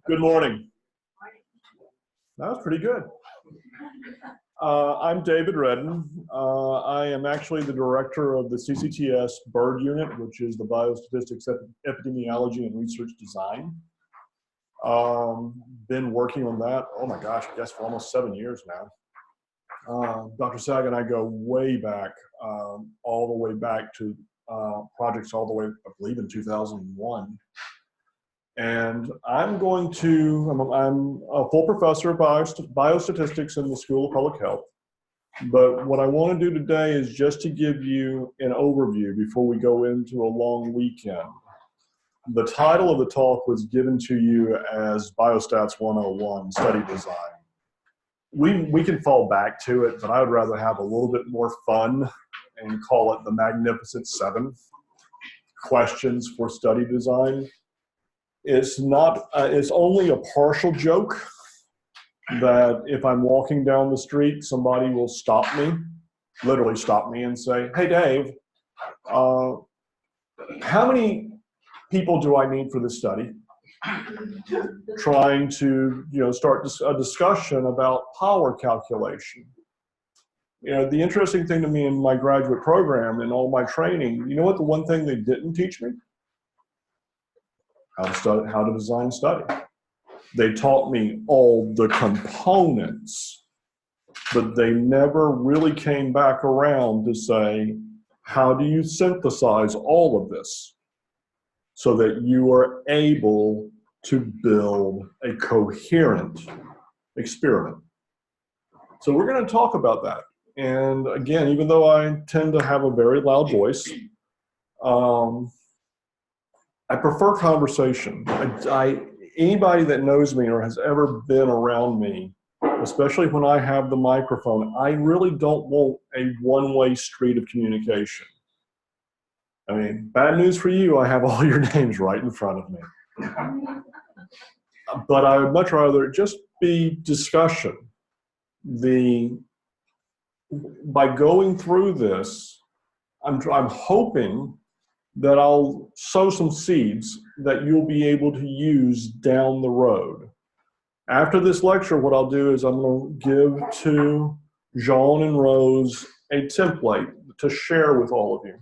Good morning. That was pretty good. I'm David Redden. I am actually the director of the CCTS BIRD unit, which is the Biostatistics, Epidemiology, and Research Design. Been working on that, oh my gosh, I guess for almost 7 years now. Dr. Sag and I go way back, all the way back to projects all the way, I believe, in 2001. And I'm a full professor of biostatistics in the School of Public Health. But what I want to do today is just to give you an overview before we go into a long weekend. The title of the talk was given to you as Biostats 101, Study Design. We can fall back to it, but I would rather have a little bit more fun and call it the Magnificent Seven questions for study design. It's only a partial joke that if I'm walking down the street, somebody will stop me, literally stop me and say, "Hey, Dave, how many people do I need for this study?" Trying to, start a discussion about power calculation. The interesting thing to me in my graduate program and all my training, you know what the one thing they didn't teach me? How to design study. They taught me all the components, but they never really came back around to say, how do you synthesize all of this so that you are able to build a coherent experiment? So we're going to talk about that. And again, even though I tend to have a very loud voice, I prefer conversation. Anybody that knows me or has ever been around me, especially when I have the microphone, I really don't want a one-way street of communication. I mean, bad news for you, I have all your names right in front of me. But I would much rather just be discussion. By going through this, I'm hoping that I'll sow some seeds that you'll be able to use down the road. After this lecture, what I'll do is I'm going to give to Jean and Rose a template to share with all of you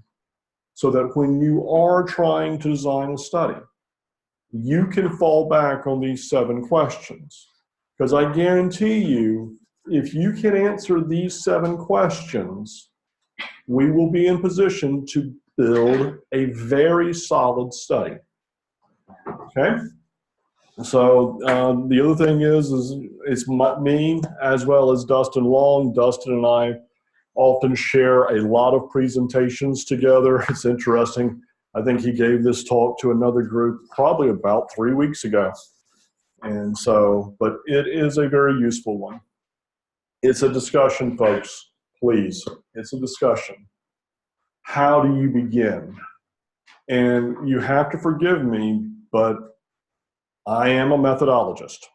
so that when you are trying to design a study, you can fall back on these 7 questions. Because I guarantee you, if you can answer these 7 questions, we will be in position to build a very solid study. Okay? So the other thing is it's me as well as Dustin Long. Dustin and I often share a lot of presentations together. It's interesting. I think he gave this talk to another group probably about 3 weeks ago. And so, but it is a very useful one. It's a discussion, folks. Please, it's a discussion. How do you begin? And you have to forgive me, but I am a methodologist.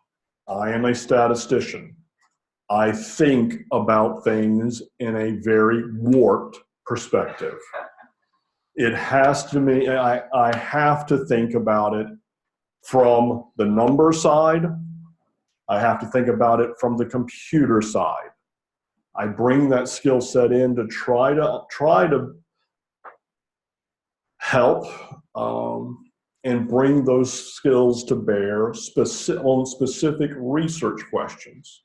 I am a statistician. I think about things in a very warped perspective. It has to be, I have to think about it from the number side. I have to think about it from the computer side. I bring that skill set in to try to help and bring those skills to bear on specific research questions.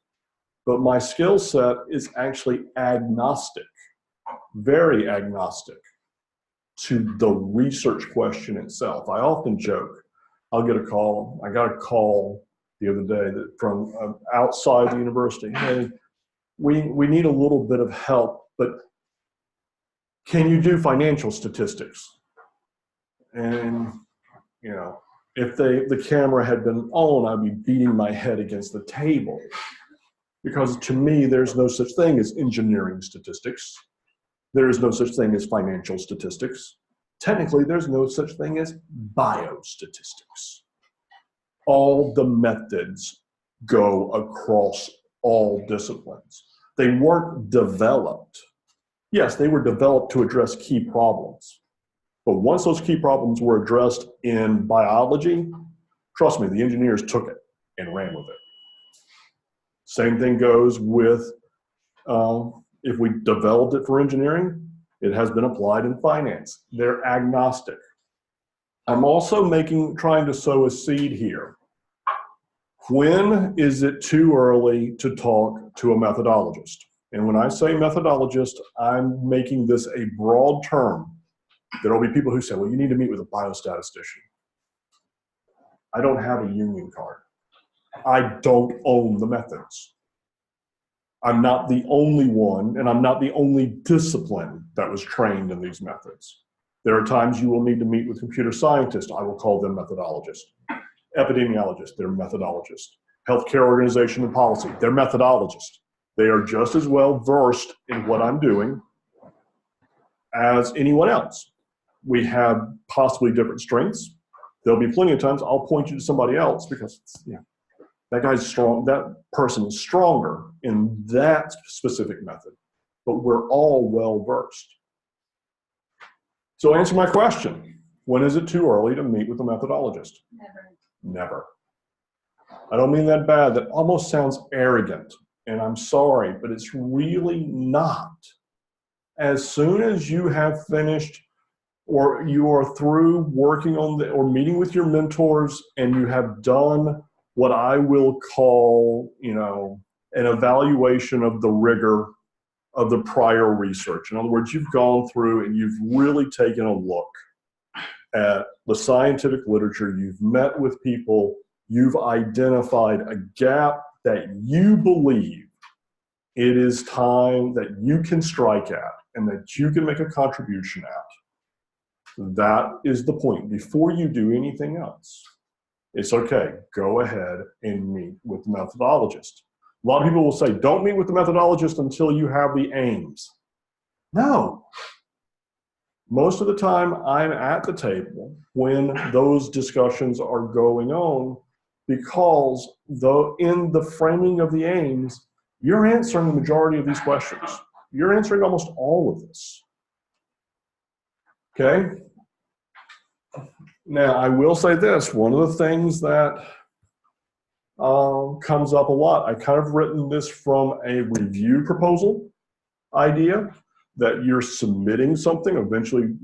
But my skill set is actually agnostic, very agnostic to the research question itself. I often joke, I'll get a call. I got a call the other day from outside the university. Hey, we need a little bit of help, but can you do financial statistics? And, if the camera had been on, I'd be beating my head against the table. Because to me, there's no such thing as engineering statistics. There is no such thing as financial statistics. Technically, there's no such thing as biostatistics. All the methods go across all disciplines. They weren't developed. Yes, they were developed to address key problems. But once those key problems were addressed in biology, trust me, the engineers took it. and ran with it. Same thing goes with if we developed it for engineering, it has been applied in finance. They're agnostic. I'm also trying to sow a seed here. When is it too early to talk to a methodologist? And when I say methodologist, I'm making this a broad term. There will be people who say, well, you need to meet with a biostatistician. I don't have a union card. I don't own the methods. I'm not the only one, and I'm not the only discipline that was trained in these methods. There are times you will need to meet with computer scientists. I will call them methodologists. Epidemiologists, they're methodologists. Healthcare organization and policy, they're methodologists. They are just as well versed in what I'm doing as anyone else. We have possibly different strengths. There'll be plenty of times I'll point you to somebody else because that guy's strong, that person is stronger in that specific method, but we're all well versed. So answer my question. When is it too early to meet with a methodologist? Never. Never. I don't mean that bad. That almost sounds arrogant, and I'm sorry, but it's really not. As soon as you have finished or you are through working on or meeting with your mentors and you have done what I will call, an evaluation of the rigor of the prior research. In other words, you've gone through and you've really taken a look at the scientific literature, you've met with people, you've identified a gap that you believe it is time that you can strike at and that you can make a contribution at. That is the point. Before you do anything else, it's okay, go ahead and meet with the methodologist. A lot of people will say, don't meet with the methodologist until you have the aims. No. Most of the time, I'm at the table when those discussions are going on because in the framing of the aims, you're answering the majority of these questions. You're answering almost all of this. Okay? Now, I will say this. One of the things that comes up a lot, I've kind of written this from a review proposal idea that you're submitting something. Eventually,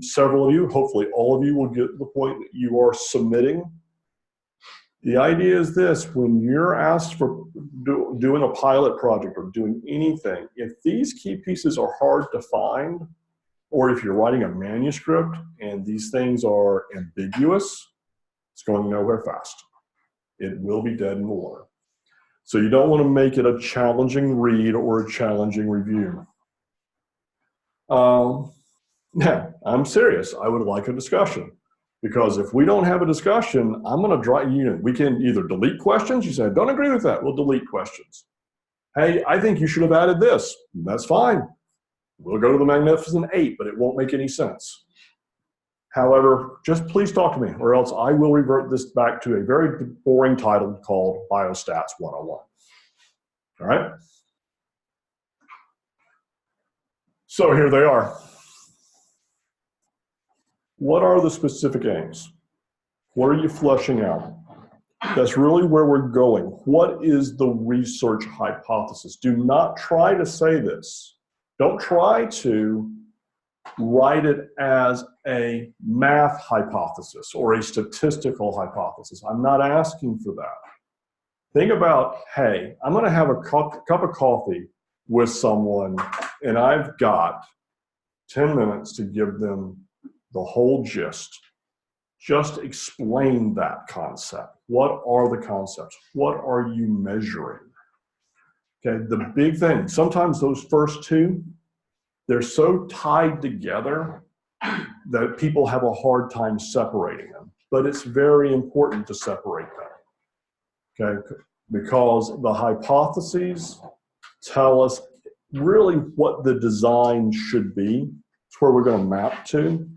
several of you, hopefully all of you, will get to the point that you are submitting. The idea is this: when you're asked for doing a pilot project or doing anything, if these key pieces are hard to find, or if you're writing a manuscript and these things are ambiguous, it's going nowhere fast. It will be dead in the water. So you don't want to make it a challenging read or a challenging review. Now, I'm serious. I would like a discussion, because if we don't have a discussion, I'm going to drive you. We can either delete questions. You say, I don't agree with that. We'll delete questions. Hey, I think you should have added this. That's fine. We'll go to the Magnificent 8, but it won't make any sense. However, just please talk to me, or else I will revert this back to a very boring title called Biostats 101. All right? So here they are. What are the specific aims? What are you fleshing out? That's really where we're going. What is the research hypothesis? Do not try to say this. Don't try to write it as a math hypothesis or a statistical hypothesis. I'm not asking for that. Think about, hey, I'm going to have a cup of coffee with someone, and I've got 10 minutes to give them the whole gist. Just explain that concept. What are the concepts? What are you measuring? Okay, the big thing, sometimes those first two, they're so tied together that people have a hard time separating them. But it's very important to separate them, okay? Because the hypotheses tell us really what the design should be. It's where we're going to map to.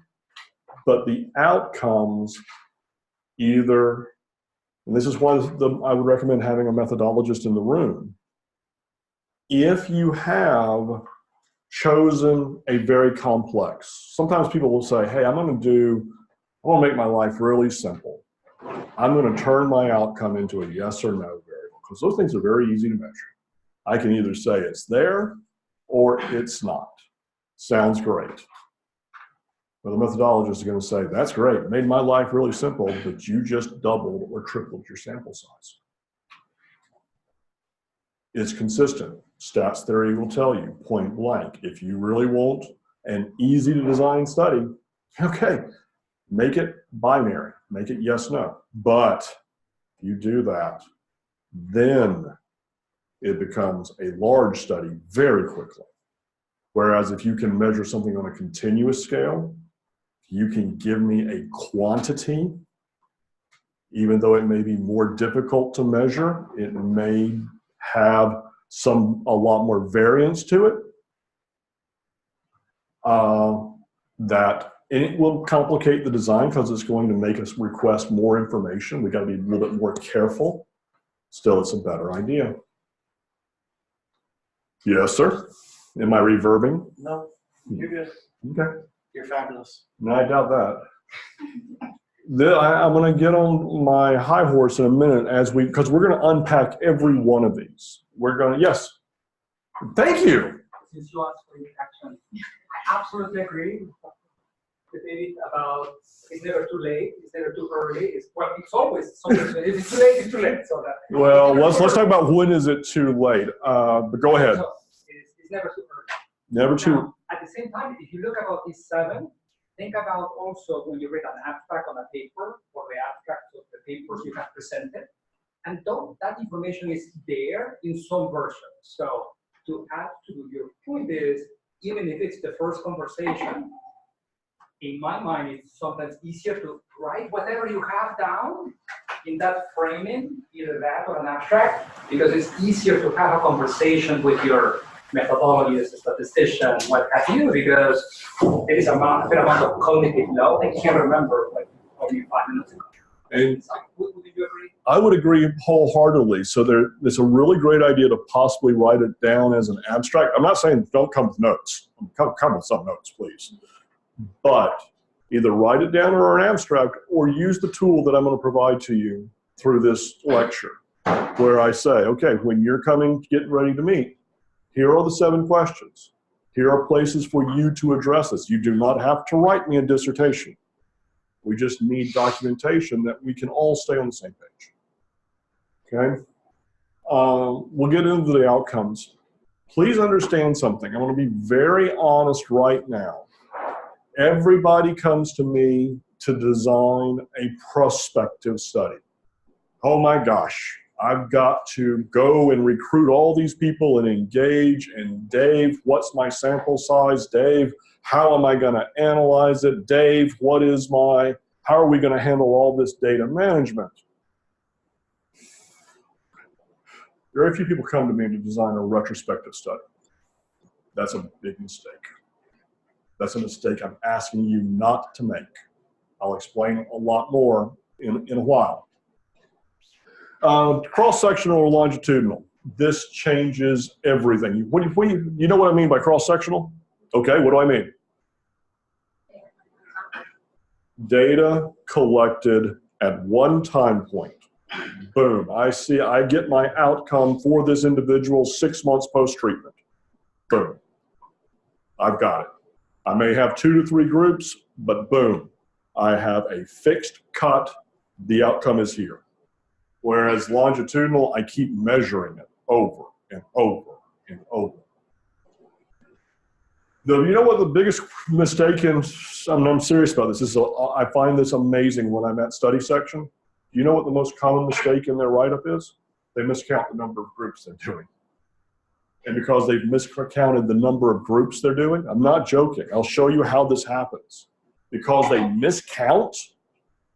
But the outcomes either, and this is why I would recommend having a methodologist in the room. If you have chosen a very complex, sometimes people will say, hey, I'm going to make my life really simple. I'm going to turn my outcome into a yes or no variable, because those things are very easy to measure. I can either say it's there or it's not. Sounds great. But the methodologist is going to say, that's great, it made my life really simple, but you just doubled or tripled your sample size. It's consistent. Stats theory will tell you, point blank, if you really want an easy to design study, okay, make it binary, make it yes, no. But if you do that, then it becomes a large study very quickly. Whereas if you can measure something on a continuous scale, you can give me a quantity, even though it may be more difficult to measure, it may have a lot more variance to it, and it will complicate the design because it's going to make us request more information. We got to be a little bit more careful. Still, it's a better idea. Yes, sir. Am I reverbing? No, you're good. Okay. You're fabulous. No, I doubt that. I'm going to get on my high horse in a minute because we're going to unpack every one of these. We're going to, yes. Thank you. Since you asked for interaction, I absolutely agree with David about it's never too late, it's never too early. It's always if it's too late, it's too late. So that. Well, let's talk about when is it too late. But go ahead. So it's never too early. Never too. Now, at the same time, if you look about these 7, think about also when you read an abstract on a paper or the abstract of the papers you have presented, and that information is there in some version. So to add to your point is, even if it's the first conversation, in my mind, it's sometimes easier to write whatever you have down in that framing, either that or an abstract, because it's easier to have a conversation with your methodology as a statistician, what have you, because there is a fair amount of cognitive load. I can't remember like only 5 minutes ago. And would you agree? I would agree wholeheartedly. So it's a really great idea to possibly write it down as an abstract. I'm not saying don't come with notes. Come with some notes, please. But either write it down or an abstract, or use the tool that I'm going to provide to you through this lecture, where I say, okay, when you're getting ready to meet, here are the 7 questions. Here are places for you to address this. You do not have to write me a dissertation. We just need documentation that we can all stay on the same page. Okay? We'll get into the outcomes. Please understand something. I want to be very honest right now. Everybody comes to me to design a prospective study. Oh my gosh, I've got to go and recruit all these people and engage. And Dave, what's my sample size? Dave, how am I going to analyze it? Dave, how are we going to handle all this data management? Very few people come to me to design a retrospective study. That's a big mistake. That's a mistake I'm asking you not to make. I'll explain a lot more in a while. Cross-sectional or longitudinal. This changes everything. You know what I mean by cross-sectional? Okay, what do I mean? Data collected at one time point. Boom, I get my outcome for this individual 6 months post-treatment. Boom, I've got it. I may have 2 to 3 groups, but boom, I have a fixed cut, the outcome is here. Whereas longitudinal, I keep measuring it over and over and over. You know what the biggest mistake I'm serious about this, I find this amazing when I'm at study section. Do you know what the most common mistake in their write-up is? They miscount the number of groups they're doing. And because they've miscounted the number of groups they're doing, I'm not joking. I'll show you how this happens. Because they miscount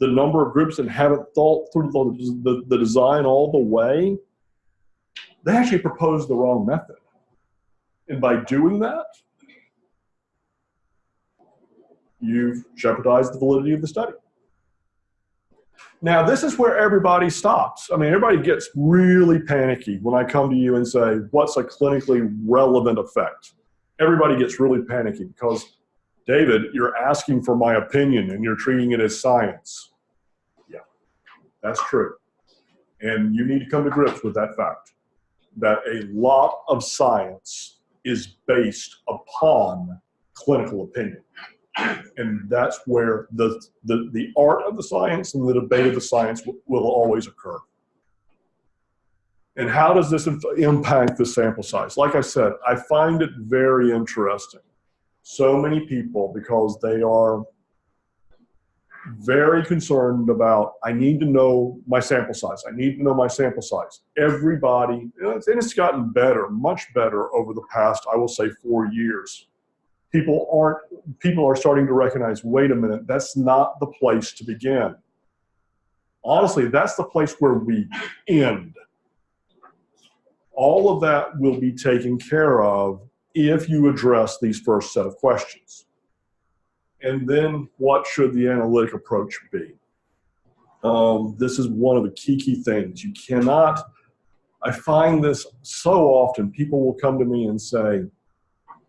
the number of groups and haven't thought through the design all the way, they actually proposed the wrong method. And by doing that, you've jeopardized the validity of the study. Now, this is where everybody stops. I mean, everybody gets really panicky when I come to you and say, what's a clinically relevant effect? Everybody gets really panicky because, David, you're asking for my opinion and you're treating it as science. Yeah. That's true. And you need to come to grips with that fact, that a lot of science is based upon clinical opinion. And that's where the art of the science and the debate of the science will always occur. And how does this impact the sample size? Like I said, I find it very interesting. So many people, because they are very concerned about, I need to know my sample size. I need to know my sample size. Everybody, and it's gotten better, much better over the past, I will say, 4 years. People are starting to recognize, wait a minute, that's not the place to begin. Honestly, that's the place where we end. All of that will be taken care of if you address these first set of questions. And then what should the analytic approach be? This is one of the key things. You cannot, I find this so often, people will come to me and say,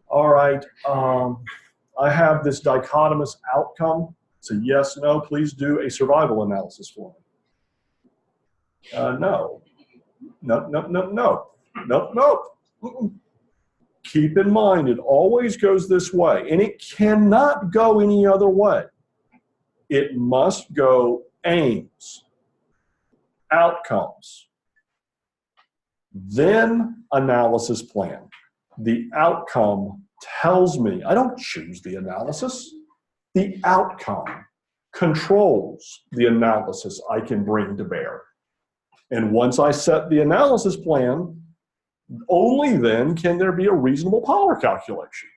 all right, I have this dichotomous outcome. So yes, no, please do a survival analysis for me. No. Keep in mind, it always goes this way, and it cannot go any other way. It must go aims, outcomes, then analysis plan. The outcome tells me, I don't choose the analysis. The outcome controls the analysis I can bring to bear. And once I set the analysis plan, only then can there be a reasonable power calculation.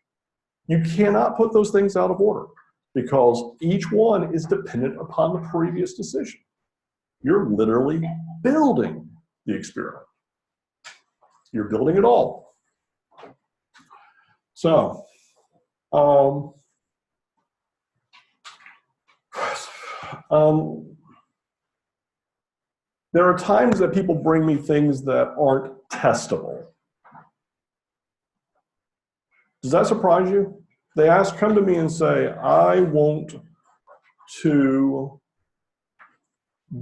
You cannot put those things out of order because each one is dependent upon the previous decision. You're literally building the experiment. You're building it all. So, there are times that people bring me things that aren't testable. Does that surprise you? They come to me and say, I want to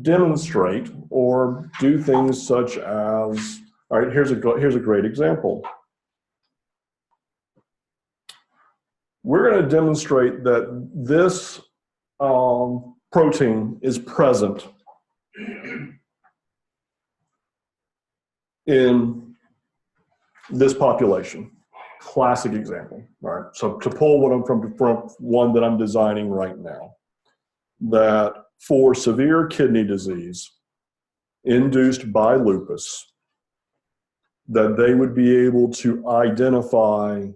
demonstrate or do things such as, all right, here's a great example. We're going to demonstrate that this protein is present in this population. Classic example, all right? So to pull one from one that I'm designing right now, that for severe kidney disease induced by lupus, that they would be able to identify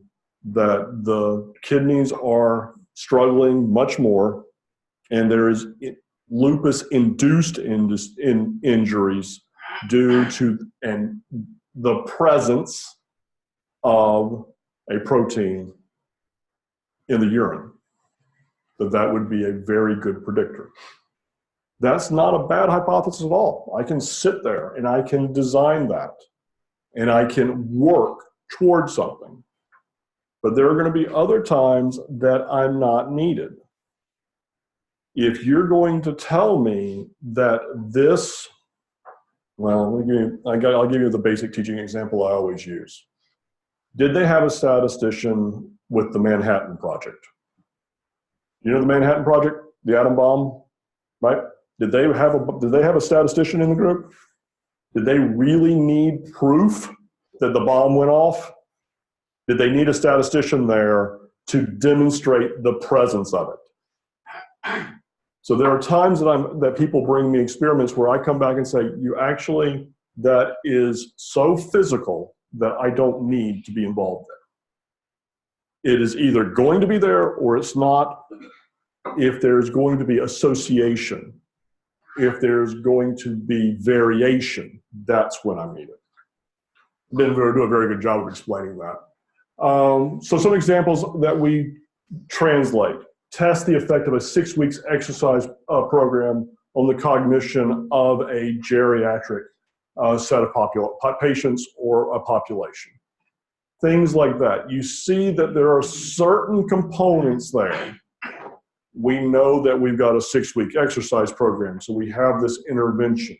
that the kidneys are struggling much more, and there is lupus-induced injuries due to the presence of a protein in the urine, that would be a very good predictor. That's not a bad hypothesis at all. I can sit there and I can design that and I can work towards something. But there are going to be other times that I'm not needed. If you're going to tell me that this, well, I'll give you the basic teaching example I always use. Did they have a statistician with the Manhattan Project? You know the Manhattan Project, the atom bomb, right? Did they have a statistician in the group? Did they really need proof that the bomb went off? Did they need a statistician there to demonstrate the presence of it? So there are times that people bring me experiments where I come back and say, that is so physical that I don't need to be involved there. It is either going to be there or it's not. If there's going to be association, if there's going to be variation, that's when I need it. Didn't do a very good job of explaining that. So some examples that we translate. Test the effect of a 6 weeks exercise program on the cognition of a geriatric set of patients or a population. Things like that. You see that there are certain components there We know that we've got a 6-week exercise program, so we have this intervention.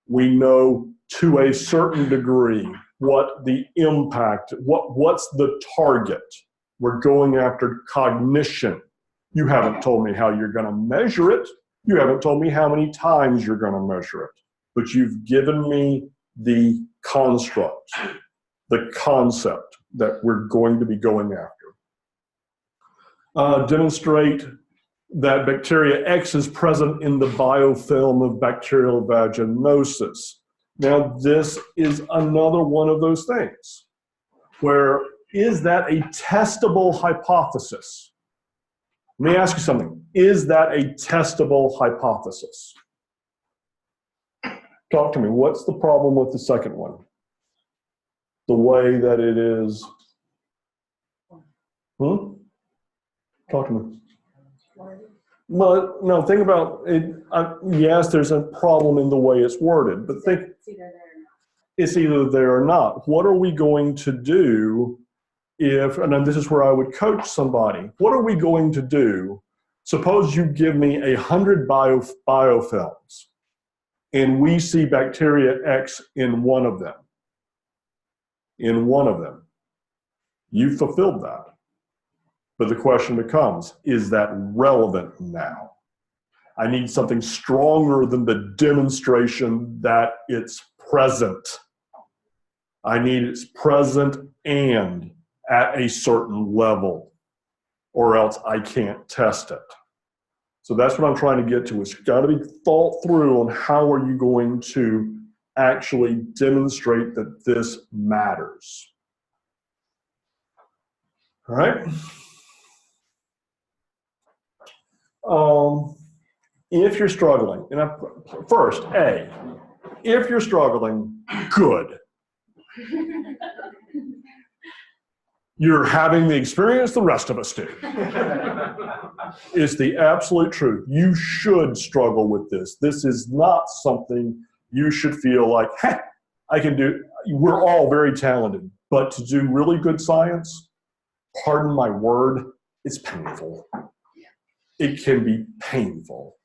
We know to a certain degree what the impact, what's the target. We're going after cognition. You haven't told me how you're going to measure it. You haven't told me how many times you're going to measure it. But you've given me the construct, the concept that we're going to be going after. Demonstrate that bacteria X is present in the biofilm of bacterial vaginosis. Now, this is another one of those things where is that a testable hypothesis? Let me ask you something. Is that a testable hypothesis? Talk to me. What's the problem with the second one? The way that it is. Talk to me. Well, no, think about it. Yes, there's a problem in the way it's worded, but think it's either there or not. What are we going to do if, and this is where I would coach somebody, what are we going to do? Suppose you give me 100 biofilms and we see bacteria X in one of them. In one of them. You fulfilled that. But the question becomes, is that relevant now? I need something stronger than the demonstration that it's present. I need it's present and at a certain level, or else I can't test it. So that's what I'm trying to get to. It's got to be thought through on how are you going to actually demonstrate that this matters. All right? If you're struggling, and first, if you're struggling, good. You're having the experience the rest of us do. It's the absolute truth. You should struggle with this. This is not something you should feel like, hey, I can do. We're all very talented, but to do really good science, pardon my word, it's painful. It can be painful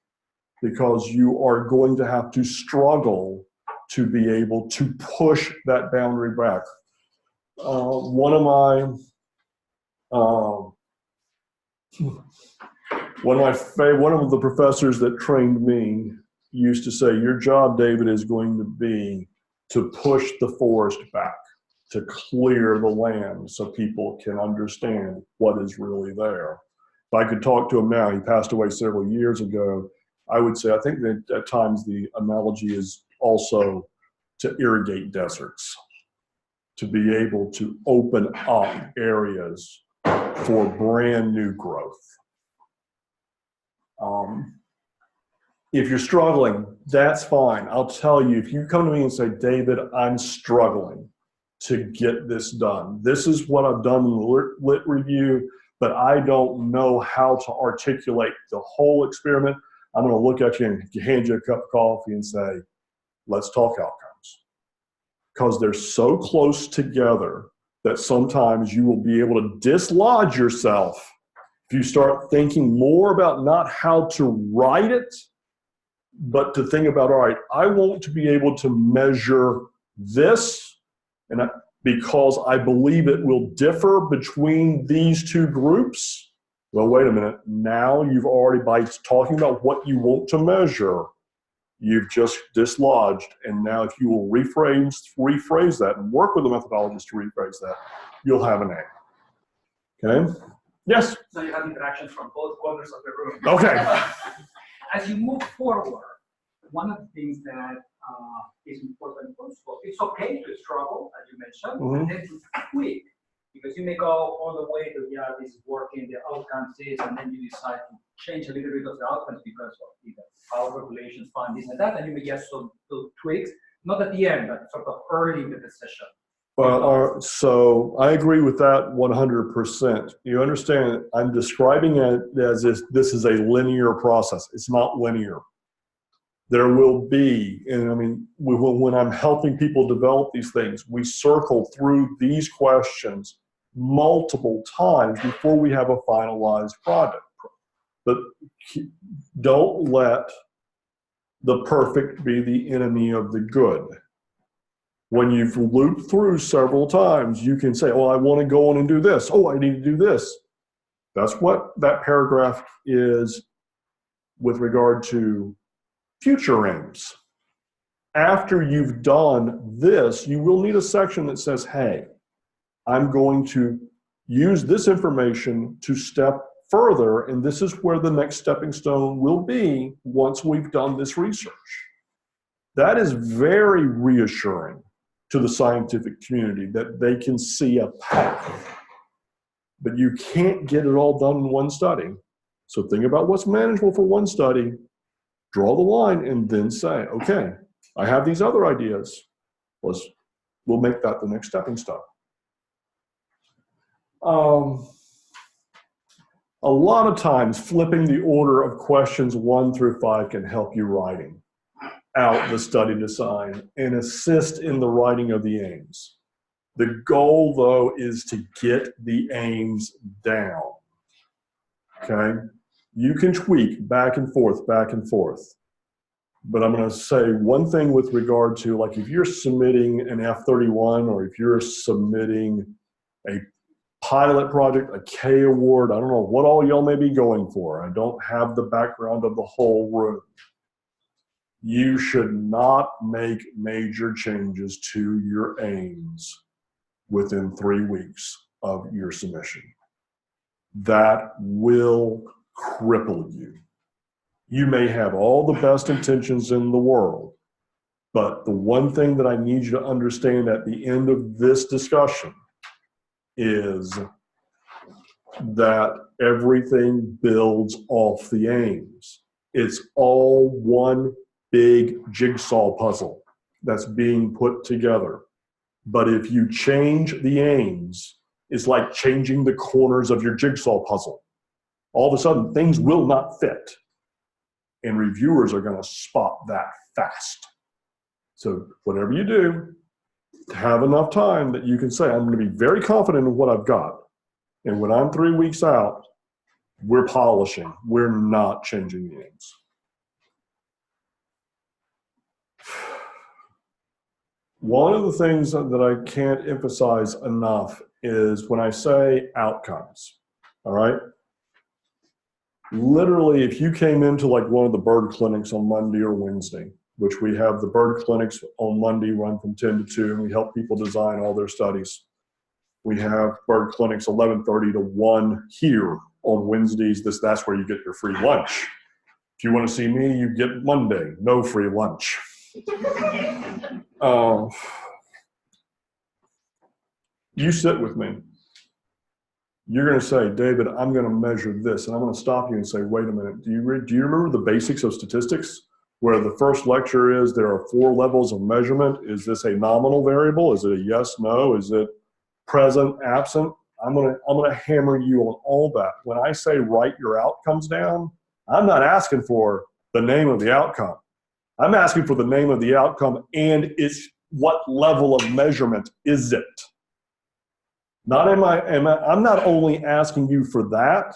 because you are going to have to struggle to be able to push that boundary back. One of the professors that trained me used to say, your job, David, is going to be to push the forest back, to clear the land so people can understand what is really there. If I could talk to him now, he passed away several years ago, I would say, I think that at times the analogy is also to irrigate deserts, to be able to open up areas for brand new growth. If you're struggling, that's fine. I'll tell you, if you come to me and say, David, I'm struggling to get this done. This is what I've done in the lit review, but I don't know how to articulate the whole experiment. I'm going to look at you and hand you a cup of coffee and say, let's talk outcomes. Because they're so close together that sometimes you will be able to dislodge yourself if you start thinking more about not how to write it, but to think about, all right, I want to be able to measure this, and because I believe it will differ between these two groups. Well, wait a minute. Now you've already, by talking about what you want to measure, you've just dislodged. And now if you will rephrase that and work with the methodologist to rephrase that, you'll have an A. Okay? Yes? So you have interactions from both corners of the room. Okay. As you move forward, one of the things that is important also, it's okay to struggle, as you mentioned, and then to tweak, because you may go all the way to, yeah, this is working, the outcomes is, and then you decide to change a little bit of the outcomes because of either how regulations find this and that, and you may just do tweaks, not at the end, but sort of early in the session. Well, so I agree with that 100%. You understand, I'm describing it as if this is a linear process. It's not linear. There will be, and I mean, when I'm helping people develop these things, we circle through these questions multiple times before we have a finalized product. but don't let the perfect be the enemy of the good. When you've looped through several times, you can say, oh, I want to go on and do this. Oh, I need to do this. That's what that paragraph is with regard to future aims. After you've done this, you will need a section that says, hey, I'm going to use this information to step further, and this is where the next stepping stone will be once we've done this research. That is very reassuring to the scientific community that they can see a path. But you can't get it all done in one study. So think about what's manageable for one study, draw the line, and then say, okay, I have these other ideas. We'll make that the next stepping stone. A lot of times, flipping the order of questions 1 through 5 can help you writing out the study design and assist in the writing of the aims. The goal, though, is to get the aims down, okay? You can tweak back and forth, but I'm going to say one thing with regard to, like, if you're submitting an F31 or if you're submitting a pilot project, a K award, I don't know what all y'all may be going for. I don't have the background of the whole room. You should not make major changes to your aims within 3 weeks of your submission. That will cripple you. You may have all the best intentions in the world, but the one thing that I need you to understand at the end of this discussion is that everything builds off the aims. It's all one big jigsaw puzzle that's being put together. But if you change the aims, it's like changing the corners of your jigsaw puzzle. All of a sudden, things will not fit. And reviewers are going to spot that fast. So whatever you do, have enough time that you can say, I'm going to be very confident in what I've got. And when I'm 3 weeks out, we're polishing. We're not changing the aims. One of the things that I can't emphasize enough is when I say outcomes, all right? Literally, if you came into like one of the bird clinics on Monday or Wednesday, which we have the bird clinics on Monday run from 10 to 2, and we help people design all their studies. We have bird clinics 11:30 to 1 here on Wednesdays. That's where you get your free lunch. If you want to see me, you get Monday, no free lunch. You sit with me. You're going to say, David, I'm going to measure this. And I'm going to stop you and say, wait a minute. Do you remember the basics of statistics? Where the first lecture is there are 4 levels of measurement. Is this a nominal variable? Is it a yes, no? Is it present, absent? I'm going to hammer you on all that. When I say write your outcomes down, I'm not asking for the name of the outcome. I'm asking for the name of the outcome and it's what level of measurement is it? I'm not only asking you for that,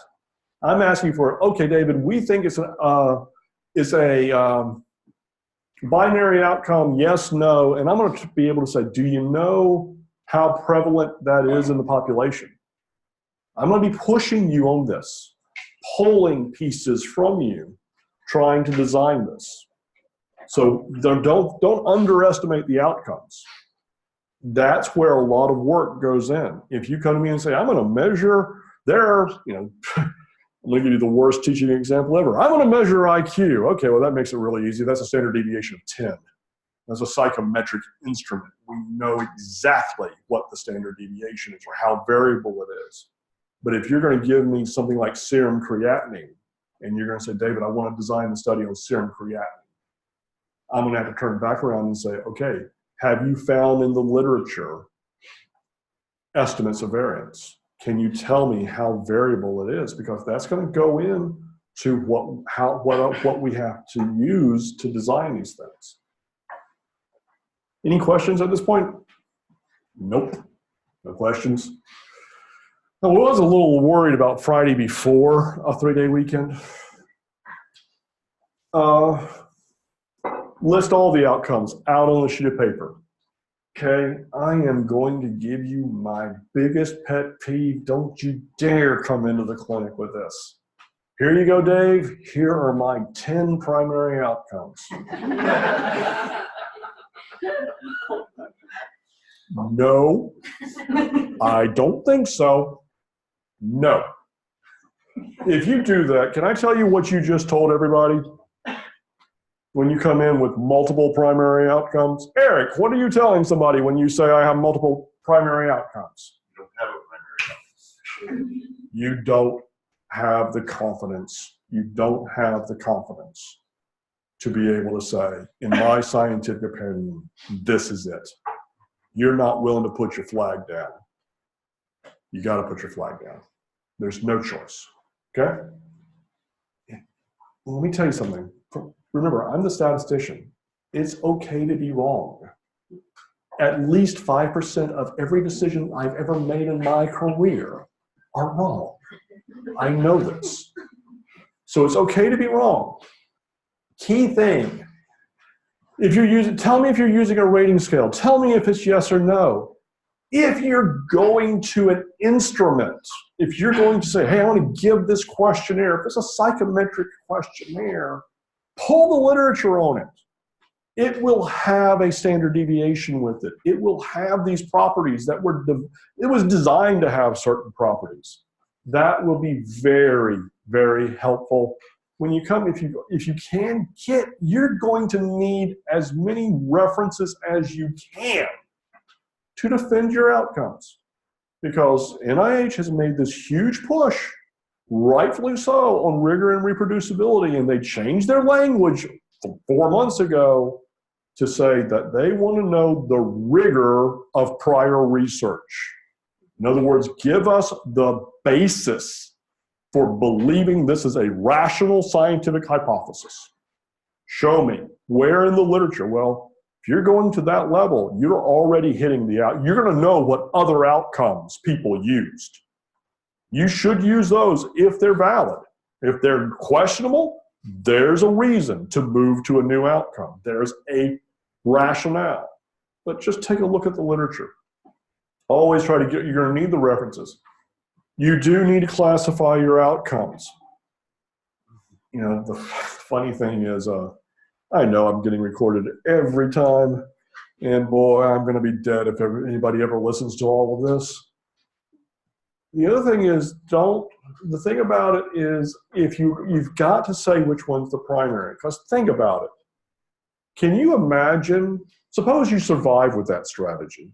I'm asking for, okay, David, we think it's a binary outcome, yes, no, and I'm going to be able to say, do you know how prevalent that is in the population? I'm going to be pushing you on this, pulling pieces from you, trying to design this. So don't underestimate the outcomes. That's where a lot of work goes in. If you come to me and say, I'm going to measure their, I'm going to give you the worst teaching example ever. I'm going to measure IQ. Okay, well, that makes it really easy. That's a standard deviation of 10. That's a psychometric instrument. We know exactly what the standard deviation is or how variable it is. But if you're going to give me something like serum creatinine, and you're going to say, David, I want to design the study on serum creatinine, I'm going to have to turn back around and say, okay, have you found in the literature estimates of variance? Can you tell me how variable it is? Because that's going to go in to what we have to use to design these things. Any questions at this point? Nope. No questions. I was a little worried about Friday before a 3-day weekend. List all the outcomes out on a sheet of paper. Okay, I am going to give you my biggest pet peeve. Don't you dare come into the clinic with this. Here you go, Dave. Here are my 10 primary outcomes. No, I don't think so. No. If you do that, can I tell you what you just told everybody? When you come in with multiple primary outcomes. Eric, what are you telling somebody when you say I have multiple primary outcomes? You don't have a primary outcome. You don't have the confidence. You don't have the confidence to be able to say, in my scientific opinion, this is it. You're not willing to put your flag down. You got to put your flag down. There's no choice. Okay? Let me tell you something. Remember, I'm the statistician. It's okay to be wrong. At least 5% of every decision I've ever made in my career are wrong. I know this. So it's okay to be wrong. Key thing, tell me if you're using a rating scale. Tell me if it's yes or no. If you're going to an instrument, if you're going to say, hey, I want to give this questionnaire, if it's a psychometric questionnaire, pull the literature on it. It will have a standard deviation with it. It will have these properties that it was designed to have certain properties. That will be very, very helpful. When you come, if you can get, you're going to need as many references as you can to defend your outcomes. Because NIH has made this huge push, rightfully so, on rigor and reproducibility, and they changed their language 4 months ago to say that they want to know the rigor of prior research. In other words, give us the basis for believing this is a rational scientific hypothesis. Show me where in the literature. Well, if you're going to that level, you're already hitting you're going to know what other outcomes people used. You should use those if they're valid. If they're questionable, there's a reason to move to a new outcome. There's a rationale. But just take a look at the literature. Always try to you're going to need the references. You do need to classify your outcomes. You know, the funny thing is, I know I'm getting recorded every time, and boy, I'm going to be dead if anybody ever listens to all of this. The other thing is, the thing about it is, if you've got to say which one's the primary, because think about it. Can you imagine, suppose you survive with that strategy,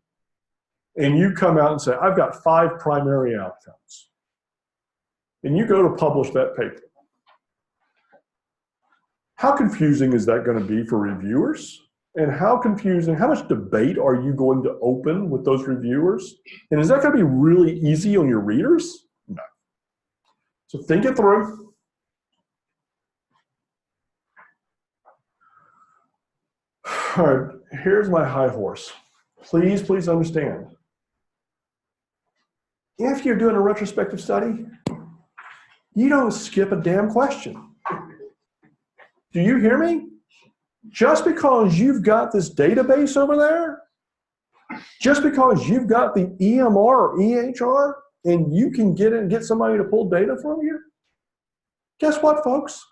and you come out and say, I've got 5 primary outcomes, and you go to publish that paper. How confusing is that going to be for reviewers? And how much debate are you going to open with those reviewers? And is that going to be really easy on your readers? No. So think it through. All right, here's my high horse. Please understand. If you're doing a retrospective study, you don't skip a damn question. Do you hear me? Just because you've got this database over there, just because you've got the EMR or EHR, and you can get somebody to pull data from you, guess what, folks?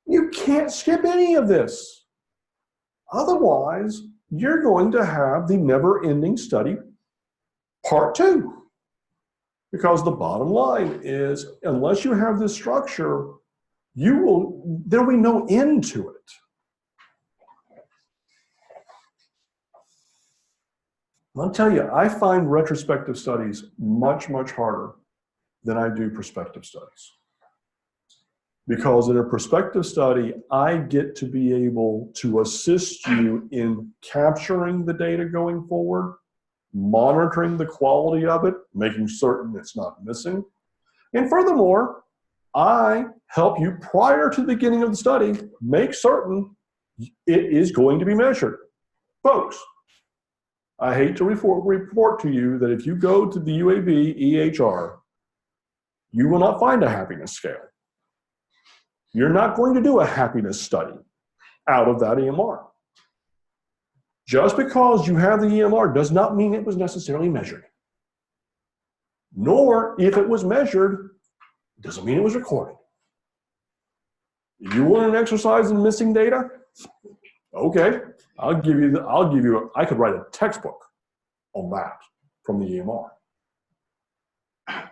You can't skip any of this. Otherwise, you're going to have the never-ending study part 2. Because the bottom line is, unless you have this structure, there'll be no end to it. I'll tell you, I find retrospective studies much, much harder than I do prospective studies. Because in a prospective study, I get to be able to assist you in capturing the data going forward, monitoring the quality of it, making certain it's not missing. And furthermore, I help you prior to the beginning of the study, make certain it is going to be measured. Folks, I hate to report to you that if you go to the UAB EHR you will not find a happiness scale. You're not going to do a happiness study out of that EMR. Just because you have the EMR does not mean it was necessarily measured. Nor, if it was measured, doesn't mean it was recorded. You want an exercise in missing data? Okay, I could write a textbook on that from the EMR.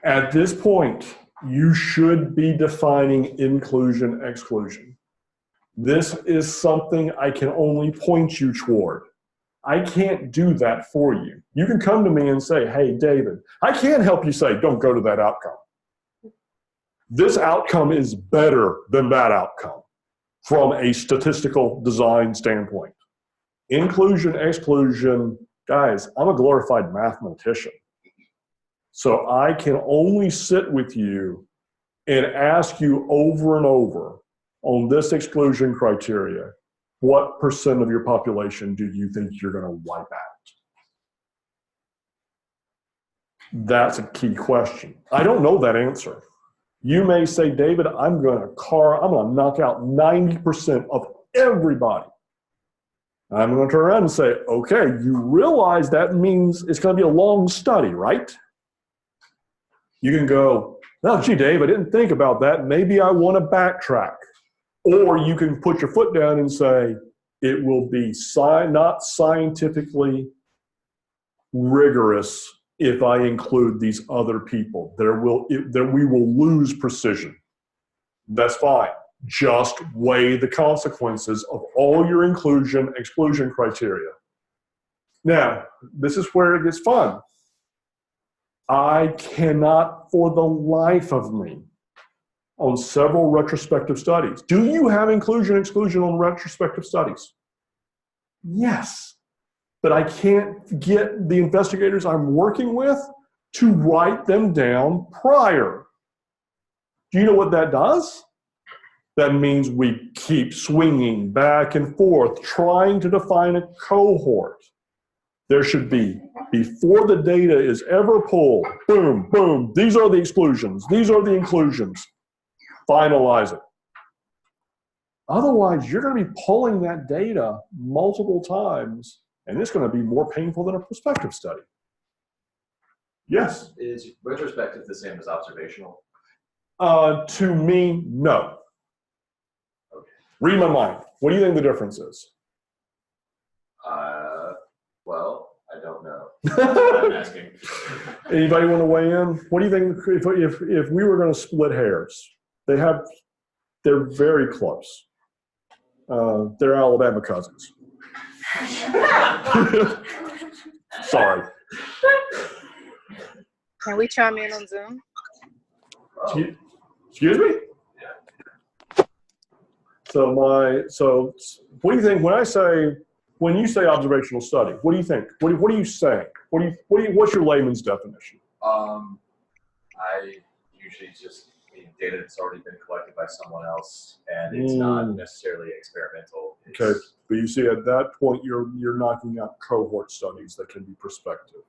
At this point, you should be defining inclusion, exclusion. This is something I can only point you toward. I can't do that for you. You can come to me and say, hey, David, I can't help you say, don't go to that outcome. This outcome is better than that outcome from a statistical design standpoint. Inclusion, exclusion, guys, I'm a glorified mathematician. So I can only sit with you and ask you over and over on this exclusion criteria, what % of your population do you think you're going to wipe out? That's a key question. I don't know that answer. You may say, David, I'm going to knock out 90% of everybody. I'm going to turn around and say, okay, you realize that means it's going to be a long study, right? You can go, oh, gee, Dave, I didn't think about that. Maybe I want to backtrack. Or you can put your foot down and say, it will be not scientifically rigorous if I include these other people. We will lose precision. That's fine. Just weigh the consequences of all your inclusion, exclusion criteria. Now, this is where it gets fun. I cannot, for the life of me, on several retrospective studies. Do you have inclusion, exclusion on retrospective studies? Yes, but I can't get the investigators I'm working with to write them down prior. Do you know what that does? That means we keep swinging back and forth, trying to define a cohort. There should be, before the data is ever pulled, boom, boom, these are the exclusions, these are the inclusions. Finalize it. Otherwise, you're going to be pulling that data multiple times, and it's going to be more painful than a prospective study. Yes? Is retrospective the same as observational? To me, no. Okay. Read my mind. What do you think the difference is? Well, I don't know. That's why I'm asking. Anybody want to weigh in? What do you think if we were going to split hairs? They're very close. They're Alabama cousins. Sorry. Can we chime in on Zoom? Excuse me? So what do you think when you say observational study? What do you think? What are you saying? What's your layman's definition? I usually just mean data that's already been collected by someone else, and it's not necessarily experimental. Okay, but you see, at that point, you're knocking out cohort studies that can be prospective.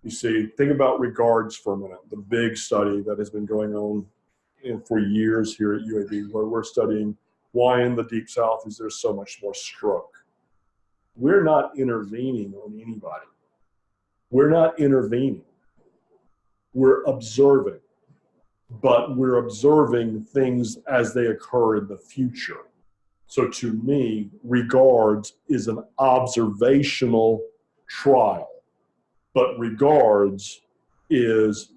You see, think about regards for a minute. The big study that has been going on for years here at UAB, where we're studying why in the Deep South is there so much more stroke. We're not intervening on anybody. We're not intervening. We're observing. But we're observing things as they occur in the future. So to me, regards is an observational trial, but regards is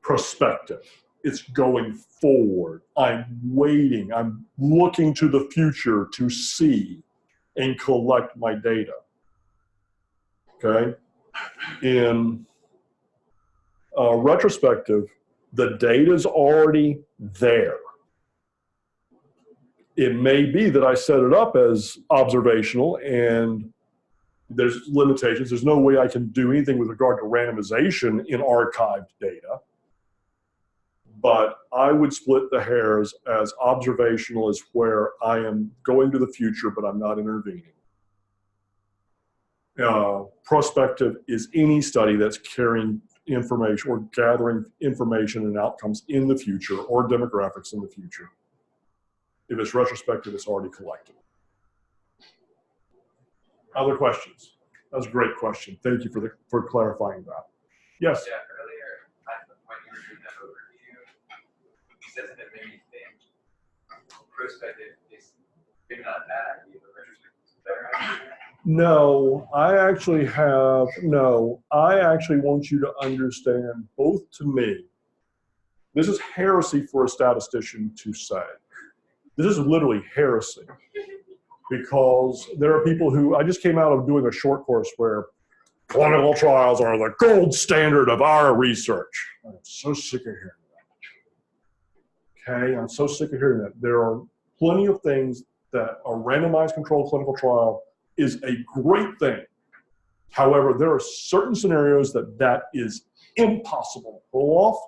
prospective. It's going forward. I'm waiting. I'm looking to the future to see and collect my data. Okay? In retrospective, the data's already there. It may be that I set it up as observational and there's limitations. There's no way I can do anything with regard to randomization in archived data. But I would split the hairs as observational is where I am going to the future, but I'm not intervening. Prospective is any study that's carrying information or gathering information and outcomes in the future or demographics in the future. If it's retrospective, it's already collected. Other questions? That was a great question. Thank you for clarifying that. Yes? Yeah, earlier, when you were doing that overview, you said that it made me think prospective is maybe not a bad idea, but retrospective is a better idea. No, I actually want you to understand, both to me, this is heresy for a statistician to say. This is literally heresy, because there are people who, I just came out of doing a short course where clinical trials are the gold standard of our research. I'm so sick of hearing that. Okay, I'm so sick of hearing that. There are plenty of things that a randomized controlled clinical trial is a great thing. However, there are certain scenarios that is impossible to pull off,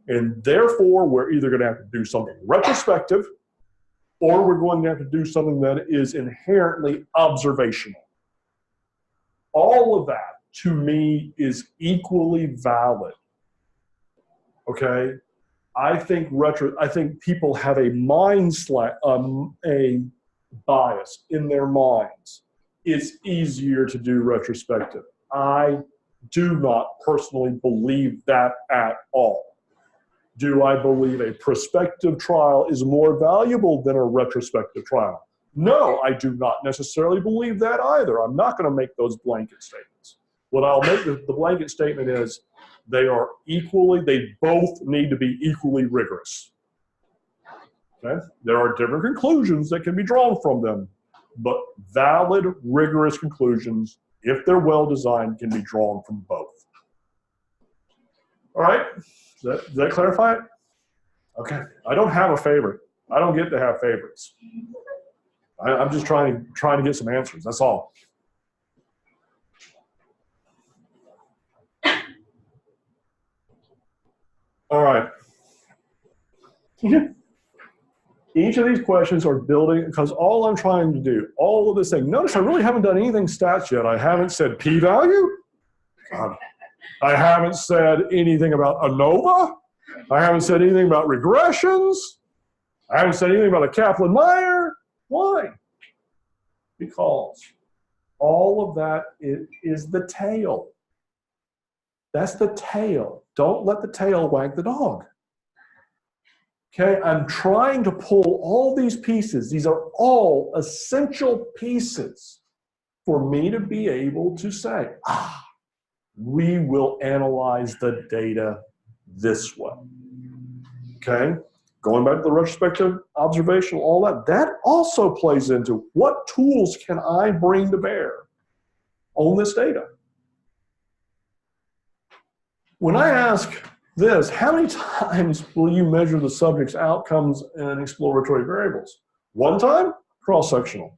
and therefore we're either going to have to do something retrospective, or we're going to have to do something that is inherently observational. All of that, to me, is equally valid. Okay? I think people have a a bias in their minds. It's easier to do retrospective. I do not personally believe that at all. Do I believe a prospective trial is more valuable than a retrospective trial? No, I do not necessarily believe that either. I'm not going to make those blanket statements. What I'll make the blanket statement is they both need to be equally rigorous. Okay? There are different conclusions that can be drawn from them, but valid, rigorous conclusions, if they're well designed, can be drawn from both. All right? Does that clarify it? Okay. I don't have a favorite. I don't get to have favorites. I'm just trying to get some answers. That's all. All right. Each of these questions are building, because all I'm trying to do, all of this thing, notice I really haven't done anything stats yet. I haven't said p-value. I haven't said anything about ANOVA. I haven't said anything about regressions. I haven't said anything about a Kaplan-Meier. Why? Because all of that is the tail. That's the tail. Don't let the tail wag the dog. Okay, I'm trying to pull all these pieces. These are all essential pieces for me to be able to say, we will analyze the data this way. Okay, going back to the retrospective, observational, all that also plays into what tools can I bring to bear on this data. When I ask this, how many times will you measure the subject's outcomes and exploratory variables? One time? Cross-sectional.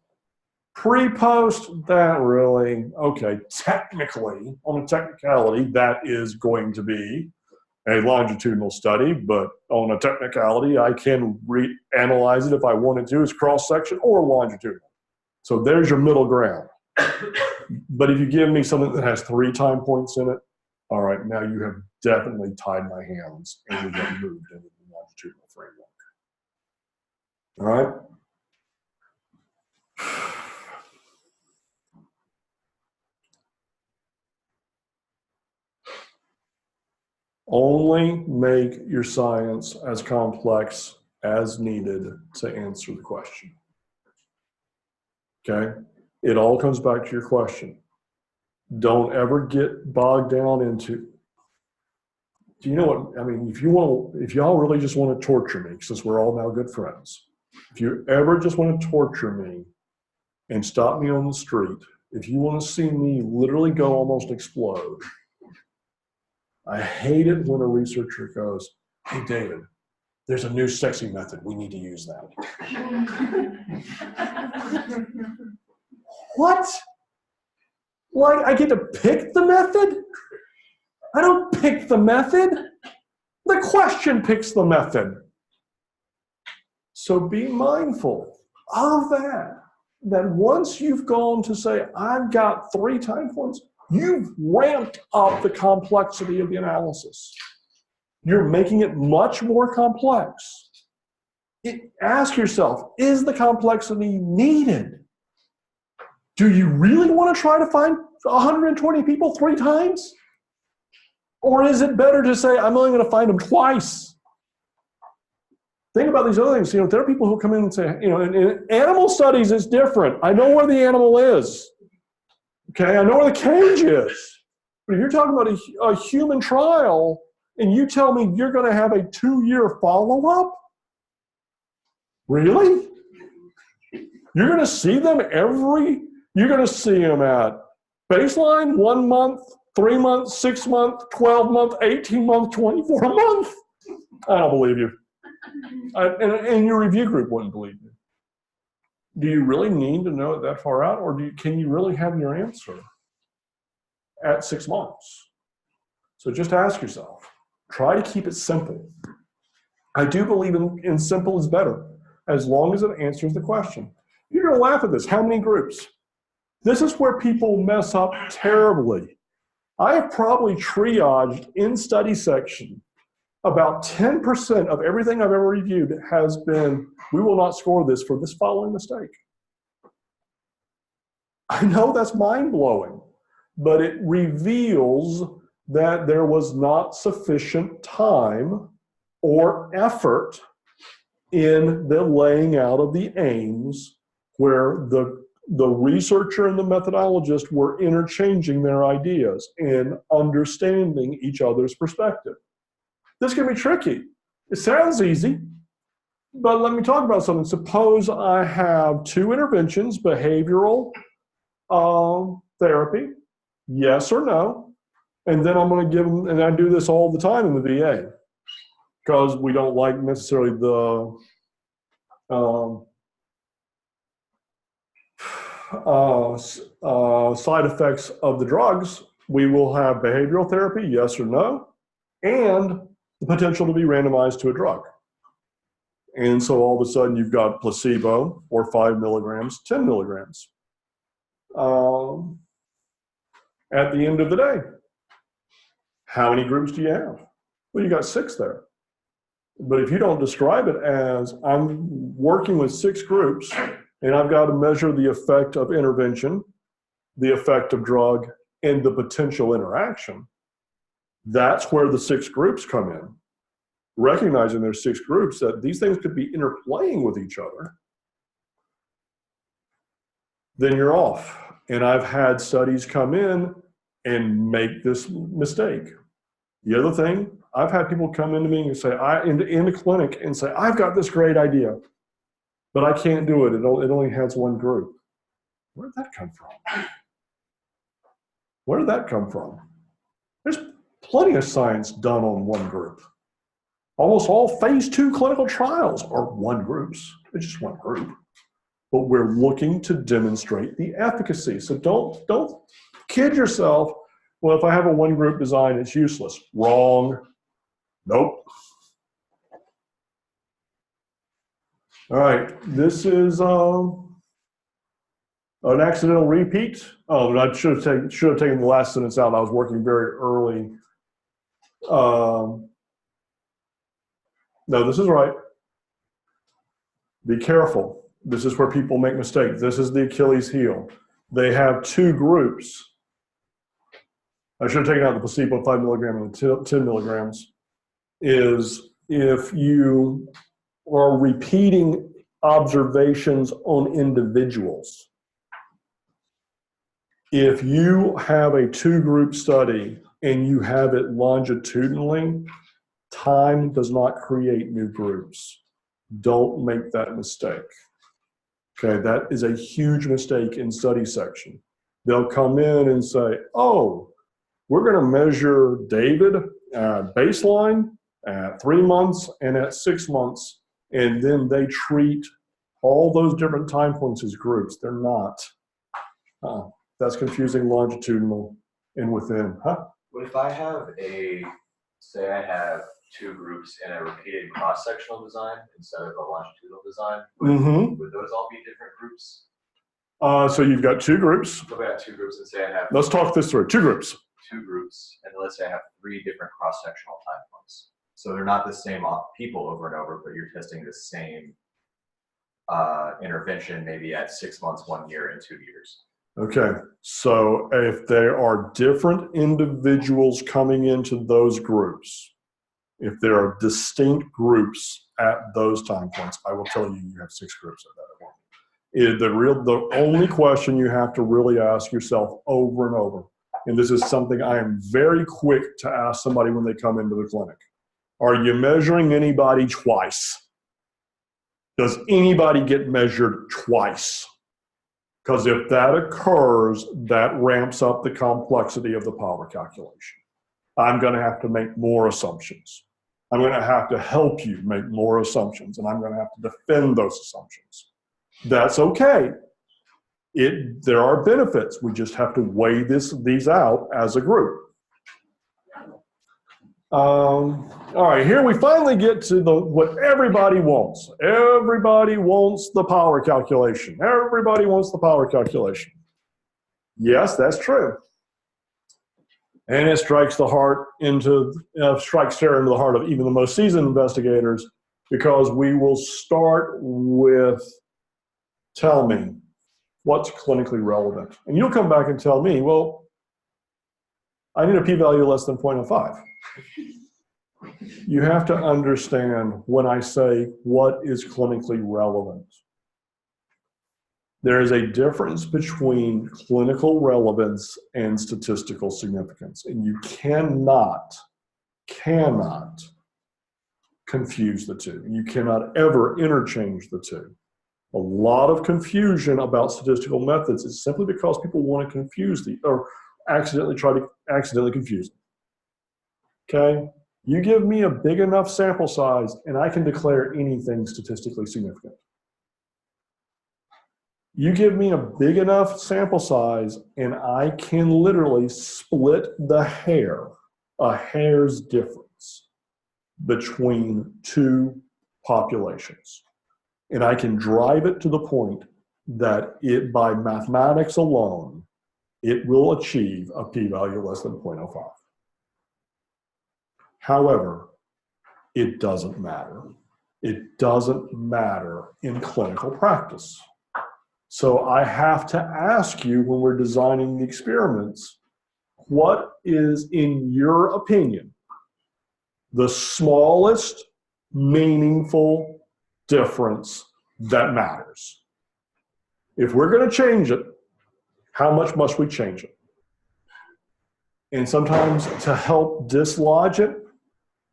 Pre-post, that really, okay, technically, on a technicality, that is going to be a longitudinal study, but on a technicality, I can reanalyze it if I wanted to. It's cross-section or longitudinal. So there's your middle ground. But if you give me something that has 3 time points in it, all right, now you have definitely tied my hands and we've got moved into the longitudinal framework. All right? Only make your science as complex as needed to answer the question. Okay? It all comes back to your question. Don't ever get bogged down into, do you know what, I mean, if y'all really just want to torture me, since we're all now good friends, if you ever just want to torture me and stop me on the street, if you want to see me literally go almost explode, I hate it when a researcher goes, hey, David, there's a new sexy method. We need to use that. What? Like, I get to pick the method? I don't pick the method. The question picks the method. So be mindful of that. That once you've gone to say, I've got 3 time points, you've ramped up the complexity of the analysis. You're making it much more complex. Ask yourself, is the complexity needed? Do you really want to try to find 120 people 3 times? Or is it better to say, I'm only going to find them twice? Think about these other things. You know, there are people who come in and say, you know, in animal studies, it's different. I know where the animal is. Okay, I know where the cage is. But if you're talking about a human trial, and you tell me you're going to have a 2-year follow-up? Really? You're going to see them you're going to see them at baseline, 1 month, 3 months, 6 month, 12 month, 18 month, 24 month. I don't believe you. And your review group wouldn't believe you. Do you really need to know it that far out, or can you really have your answer at 6 months? So just ask yourself. Try to keep it simple. I do believe in simple is better, as long as it answers the question. You're going to laugh at this. How many groups? This is where people mess up terribly. I have probably triaged in study section about 10% of everything I've ever reviewed has been, we will not score this for this following mistake. I know that's mind-blowing, but it reveals that there was not sufficient time or effort in the laying out of the aims where the researcher and the methodologist were interchanging their ideas and understanding each other's perspective. This can be tricky. It sounds easy, but let me talk about something. Suppose I have 2 interventions, behavioral therapy, yes or no, and then I'm going to give them, and I do this all the time in the VA, because we don't like necessarily the side effects of the drugs. We will have behavioral therapy, yes or no, and the potential to be randomized to a drug. And so all of a sudden you've got placebo or 5 milligrams, 10 milligrams. At the end of the day, how many groups do you have? Well, you got 6 there. But if you don't describe it as I'm working with 6 groups and I've got to measure the effect of intervention, the effect of drug, and the potential interaction, that's where the 6 groups come in. Recognizing there's 6 groups, that these things could be interplaying with each other, then you're off. And I've had studies come in and make this mistake. The other thing, I've had people come into me and say, in the clinic and say, I've got this great idea, but I can't do it. It only has 1 group. Where did that come from? Where did that come from? There's plenty of science done on 1 group. Almost all phase 2 clinical trials are 1 groups. It's just 1 group. But we're looking to demonstrate the efficacy. So don't kid yourself. Well, if I have a 1 group design, it's useless. Wrong. Nope. All right, this is an accidental repeat. Oh, I should have taken the last sentence out. I was working very early. No, this is right. Be careful. This is where people make mistakes. This is the Achilles heel. They have 2 groups. I should have taken out the placebo 5 milligram and the 10 milligrams. Is if you are repeating observations on individuals. If you have a 2-group study and you have it longitudinally, time does not create new groups. Don't make that mistake. Okay, that is a huge mistake in study section. They'll come in and say, oh, we're going to measure David at baseline at 3 months and at 6 months, and then they treat all those different time points as groups. They're not. That's confusing longitudinal and within. What if I have say I have 2 groups in a repeated cross-sectional design instead of a longitudinal design? Would those all be different groups? So you've got two groups. So if I have two groups and say I have Let's talk this through. Two groups. two groups, and let's say I have three different cross-sectional time points. So they're not the same people over and over, but you're testing the same intervention maybe at 6 months, 1 year, and 2 years. Okay, so if there are different individuals coming into those groups, if there are distinct groups at those time points, I will tell you have 6 groups at that point. The only question you have to really ask yourself over and over, and this is something I am very quick to ask somebody when they come into the clinic, are you measuring anybody twice? Does anybody get measured twice? Because if that occurs, that ramps up the complexity of the power calculation. I'm going to have to make more assumptions. I'm going to have to help you make more assumptions, and I'm going to have to defend those assumptions. That's okay. There are benefits. We just have to weigh these out as a group. All right, here we finally get to what everybody wants. Everybody wants the power calculation. Everybody wants the power calculation. Yes, that's true. And it strikes terror into the heart of even the most seasoned investigators, because we will start with, tell me what's clinically relevant. And you'll come back and tell me, well, I need a p-value less than 0.05. You have to understand when I say what is clinically relevant. There is a difference between clinical relevance and statistical significance, and you cannot confuse the two. You cannot ever interchange the two. A lot of confusion about statistical methods is simply because people want to confuse or accidentally confuse them. Okay? You give me a big enough sample size and I can declare anything statistically significant. You give me a big enough sample size and I can literally split a hair's difference between two populations. And I can drive it to the point that by mathematics alone, it will achieve a p-value less than 0.05. However, it doesn't matter. It doesn't matter in clinical practice. So I have to ask you, when we're designing the experiments, what is, in your opinion, the smallest meaningful difference that matters? If we're going to change it, how much must we change it? And sometimes to help dislodge it,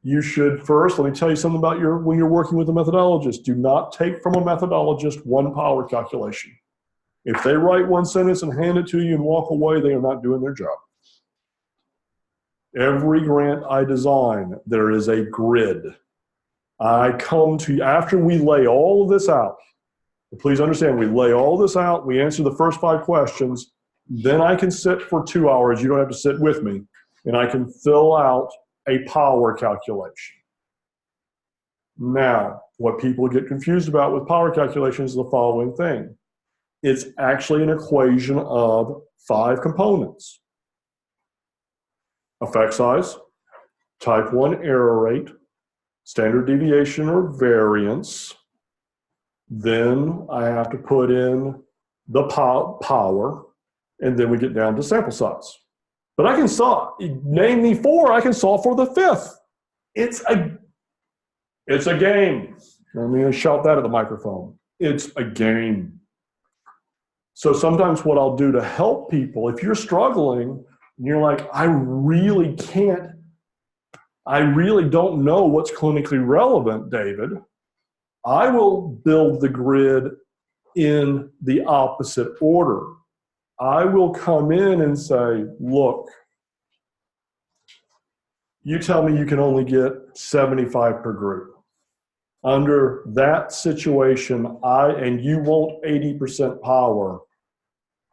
you should first, let me tell you something about when you're working with a methodologist, do not take from a methodologist one power calculation. If they write one sentence and hand it to you and walk away, they are not doing their job. Every grant I design, there is a grid. I come to you after we lay all of this out. Please understand, we lay all this out, we answer the first 5 questions, then I can sit for 2 hours, you don't have to sit with me, and I can fill out a power calculation. Now, what people get confused about with power calculation is the following thing. It's actually an equation of 5 components. Effect size, type 1 error rate, standard deviation or variance. Then I have to put in the power, and then we get down to sample size. But I can solve, name me 4, I can solve for the 5th. It's a game. I'm going to shout that at the microphone. It's a game. So sometimes what I'll do to help people, if you're struggling, and you're like, I really don't know what's clinically relevant, David, I will build the grid in the opposite order. I will come in and say, look, you tell me you can only get 75 per group. Under that situation, and you want 80% power,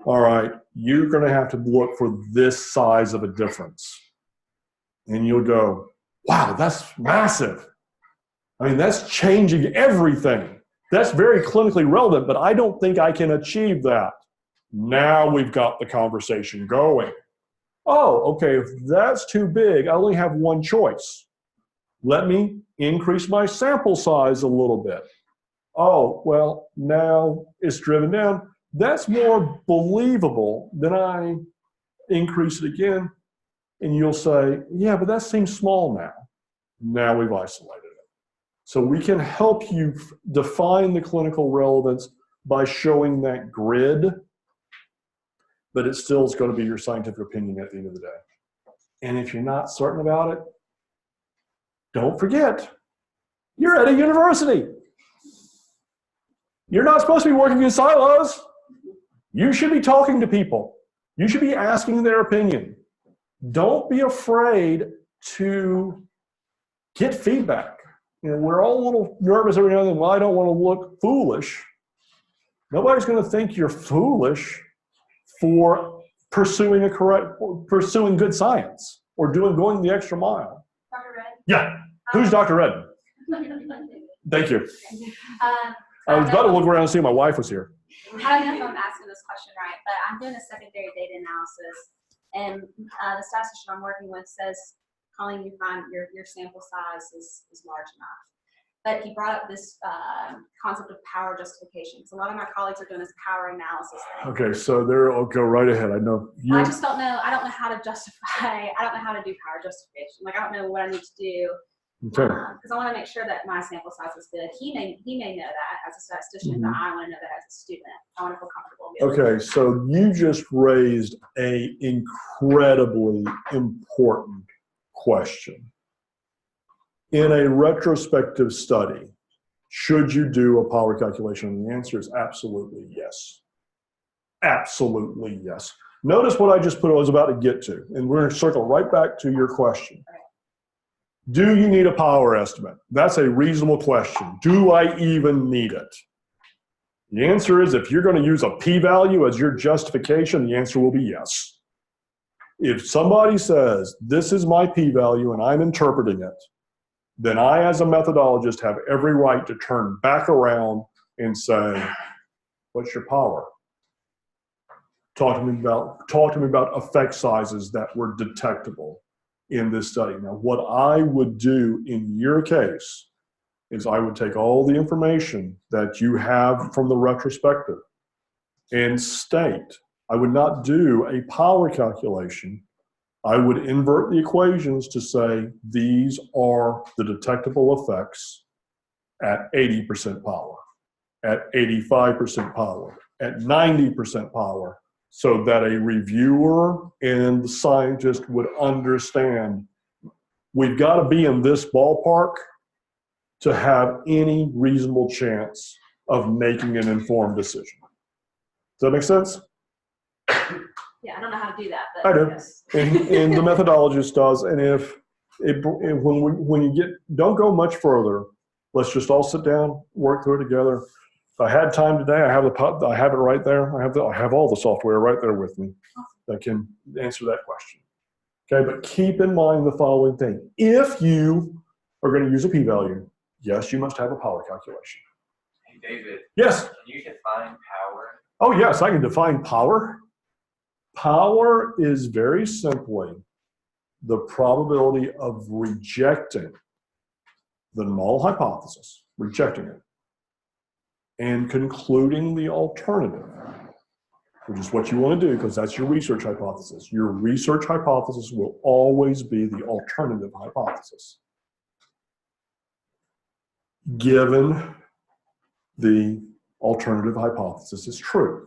all right, you're going to have to look for this size of a difference. And you'll go, wow, that's massive. I mean, that's changing everything. That's very clinically relevant, but I don't think I can achieve that. Now we've got the conversation going. Oh, okay, if that's too big, I only have one choice. Let me increase my sample size a little bit. Oh, well, now it's driven down. That's more believable than I increase it again. And you'll say, yeah, but that seems small now. Now we've isolated it. So we can help you define the clinical relevance by showing that grid, but it still is going to be your scientific opinion at the end of the day. And if you're not certain about it, don't forget, you're at a university. You're not supposed to be working in silos. You should be talking to people. You should be asking their opinion. Don't be afraid to get feedback. You know, we're all a little nervous every now and then. Well, I don't want to look foolish. Nobody's going to think you're foolish for pursuing good science or going the extra mile. Dr. Red? Yeah. Who's Dr. Red? Thank you. I was about to look around and see if my wife was here. I don't know if I'm asking this question right, but I'm doing a secondary data analysis, and the statistician I'm working with says, Colleen, you find your sample size is large enough. But he brought up this concept of power justification. So a lot of my colleagues are doing this power analysis thing. Okay, so I'll go right ahead. I know you. I just don't know. I don't know how to justify. I don't know how to do power justification. Like, I don't know what I need to do. Okay. Because I want to make sure that my sample size is good. He may know that as a statistician, but I want to know that as a student. I want to feel comfortable. Okay, so you just raised an incredibly important question. In a retrospective study, should you do a power calculation? And the answer is absolutely yes. Absolutely yes. Notice what I just put, I was about to get to, and we're going to circle right back to your question. Do you need a power estimate? That's a reasonable question. Do I even need it? The answer is, if you're going to use a p-value as your justification, the answer will be yes. If somebody says, this is my p-value and I'm interpreting it, then I, as a methodologist, have every right to turn back around and say, what's your power? Talk to me about effect sizes that were detectable in this study. Now, what I would do in your case is I would take all the information that you have from the retrospective and state. I would not do a power calculation. I would invert the equations to say these are the detectable effects at 80% power, at 85% power, at 90% power, so that a reviewer and the scientist would understand we've got to be in this ballpark to have any reasonable chance of making an informed decision. Does that make sense? Yeah, I don't know how to do that, but I do. yes. And the methodologist does. And when you get, don't go much further. Let's just all sit down, work through it together. If I had time today, I have it right there. I have all the software right there with me that can answer that question. Okay, but keep in mind the following thing. If you are going to use a p-value, yes, you must have a power calculation. Hey, David. Yes. Can you define power? Oh, yes, I can define power. Power is very simply the probability of rejecting the null hypothesis, rejecting it, and concluding the alternative, which is what you want to do because that's your research hypothesis. Your research hypothesis will always be the alternative hypothesis, given the alternative hypothesis is true.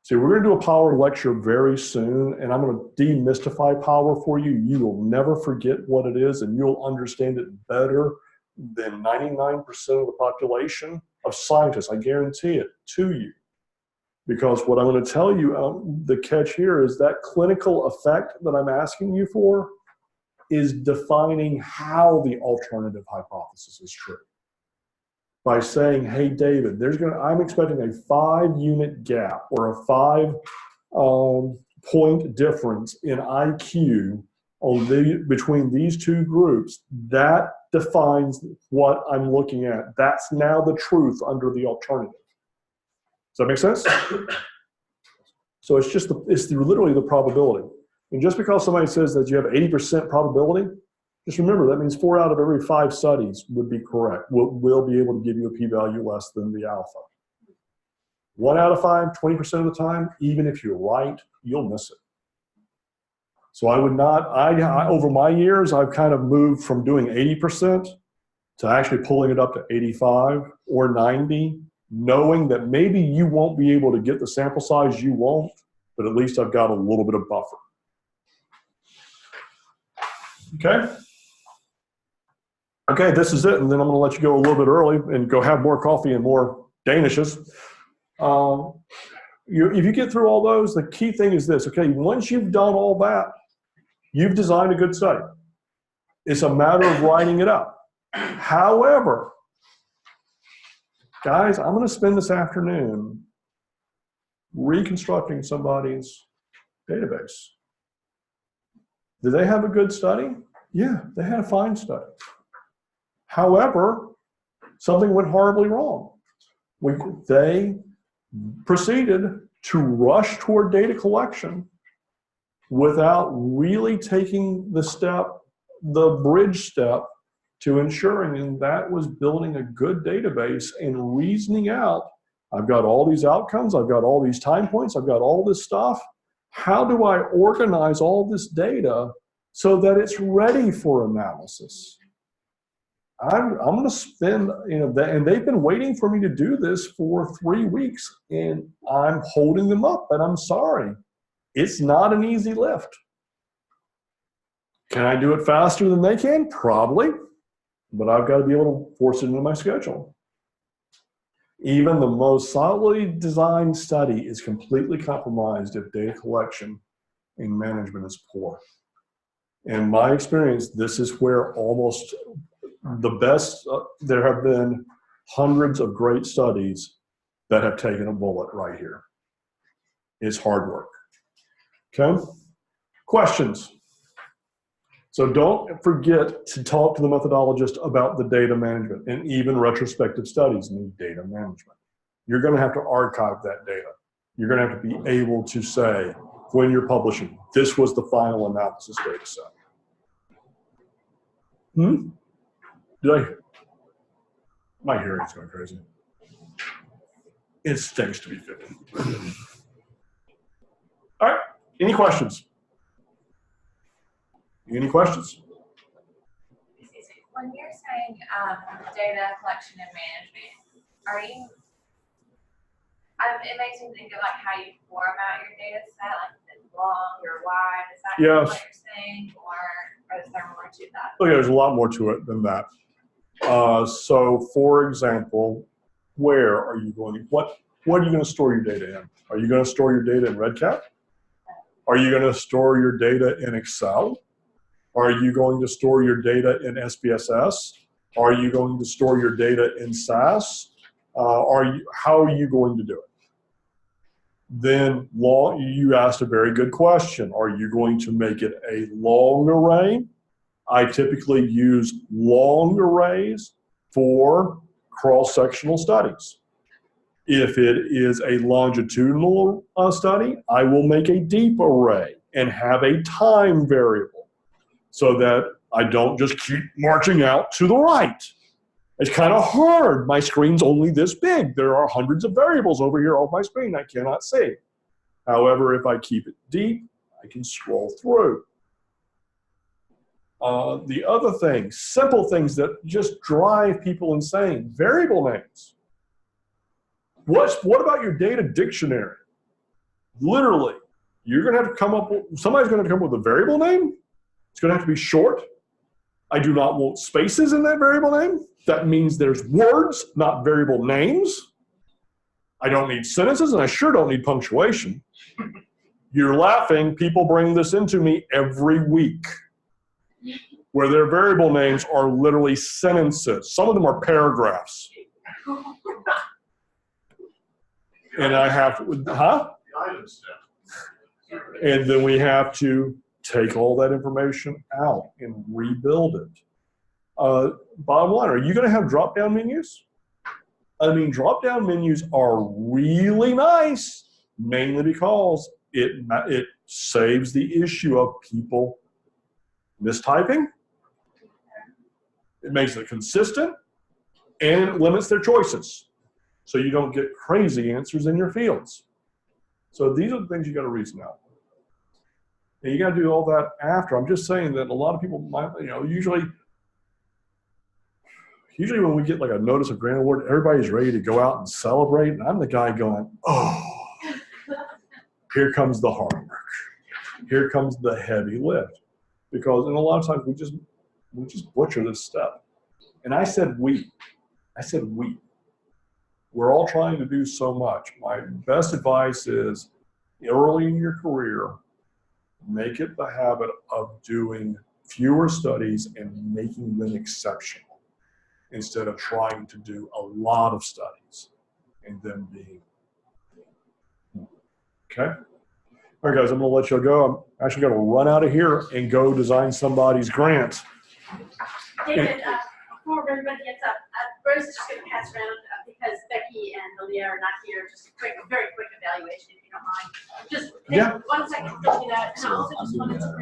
See, we're going to do a power lecture very soon, and I'm going to demystify power for you. You will never forget what it is, and you'll understand it better than 99% of the population of scientists. I guarantee it to you. Because what I'm going to tell you, the catch here is that clinical effect that I'm asking you for is defining how the alternative hypothesis is true. By saying, hey, David, I'm expecting a 5-unit gap or a 5-point difference in IQ between these two groups. That defines what I'm looking at. That's now the truth under the alternative. Does that make sense? So it's just literally the probability. And just because somebody says that you have 80% probability, just remember that means 4 out of every 5 studies would be correct. Will be able to give you a p-value less than the alpha. 1 out of 5, 20% of the time, even if you're right, you'll miss it. So I would not, over my years, I've kind of moved from doing 80% to actually pulling it up to 85 or 90, knowing that maybe you won't be able to get the sample size you want, but at least I've got a little bit of buffer. Okay? Okay, this is it, and then I'm gonna let you go a little bit early and go have more coffee and more Danishes. If you get through all those, the key thing is this, okay, once you've done all that, you've designed a good study. It's a matter of writing it up. However, guys, I'm gonna spend this afternoon reconstructing somebody's database. Did they have a good study? Yeah, they had a fine study. However, something went horribly wrong. They proceeded to rush toward data collection without really taking the bridge step to ensuring, and that was building a good database and reasoning out, I've got all these outcomes, I've got all these time points, I've got all this stuff. How do I organize all this data so that it's ready for analysis? I'm going to spend, and they've been waiting for me to do this for 3 weeks, and I'm holding them up, and I'm sorry. It's not an easy lift. Can I do it faster than they can? Probably, but I've got to be able to force it into my schedule. Even the most solidly designed study is completely compromised if data collection and management is poor. In my experience, this is where almost the best, there have been hundreds of great studies that have taken a bullet right here. It's hard work. Okay? Questions? So don't forget to talk to the methodologist about the data management, and even retrospective studies need data management. You're going to have to archive that data. You're going to have to be able to say, when you're publishing, this was the final analysis data set. My hearing's going crazy. It stinks to be 50. All right, any questions? Any questions? When you're saying data collection and management, it makes me think of like how you format your data set, like if it's long or wide. Is that Yes. what you're saying, or is there more to that? Okay, there's a lot more to it than that. So, for example, where are you going? What are you going to store your data in? Are you going to store your data in REDCap? Are you going to store your data in Excel? Are you going to store your data in SPSS? Are you going to store your data in SAS? How are you going to do it? Then you asked a very good question. Are you going to make it a long array? I typically use long arrays for cross-sectional studies. If it is a longitudinal study, I will make a deep array and have a time variable so that I don't just keep marching out to the right. It's kind of hard. My screen's only this big. There are hundreds of variables over here on my screen I cannot see. However, if I keep it deep, I can scroll through. The other thing, simple things that just drive people insane, variable names. What about your data dictionary? Literally, you're going to have to come up with, somebody's going to come up with a variable name. It's going to have to be short. I do not want spaces in that variable name. That means there's words, not variable names. I don't need sentences, and I sure don't need punctuation. You're laughing. People bring this into me every week, where their variable names are literally sentences. Some of them are paragraphs. And I have to, and then we have to take all that information out and rebuild it. Bottom line, are you going to have drop-down menus? I mean, drop-down menus are really nice mainly because it saves the issue of people mistyping. It makes it consistent, and it limits their choices, so you don't get crazy answers in your fields. So these are the things you got to reason out. And you got to do all that after. I'm just saying that a lot of people might, usually when we get like a notice of grant award, everybody's ready to go out and celebrate, and I'm the guy going, oh, here comes the hard work. Here comes the heavy lift. Because, and a lot of times we just butcher this step. And I said we. We're all trying to do so much. My best advice is early in your career, make it the habit of doing fewer studies and making them exceptional instead of trying to do a lot of studies and them being, okay? All right, guys, I'm gonna let you go. I'm actually gonna run out of here and go design somebody's grant. David, before everybody gets up, Rose is just going to pass around because Becky and Leah are not here. Just a very quick evaluation, if you don't mind. Just take 1 second to do that. And I also just wanted to bring